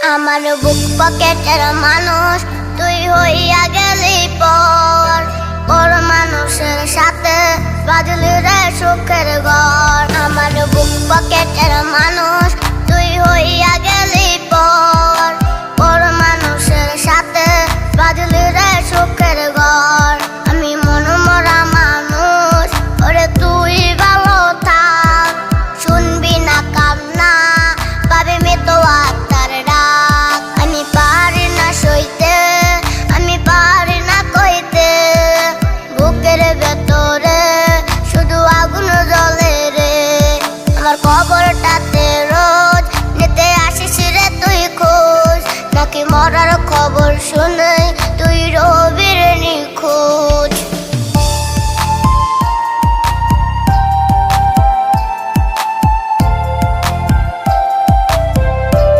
আমার বুক পকেটের মানুষ তুই হইয়া গেলি পর, পর মানুষের সাথে বাজলি রে সুখের ঘর। আমার বুক পকেটের মানুষ তুই হইয়া গেলি পর, পর মানুষের সাথে বাজলি রে সুখের ঘর। আমি মনমরা মানুষ, ওরে তুই ভালো থাক, শুনবি না কান্না পাবে মৃত্যু আত্মার ডাক। আমি পারি না সইতে, আমি পারি না কইতে, বুকের ভেতরে শুধু আগুন জ্বলে রে। আমার খবরটাতে রোজ নিতে আসিস রে তুই খোঁজ, নাকি মরার খবর শুনে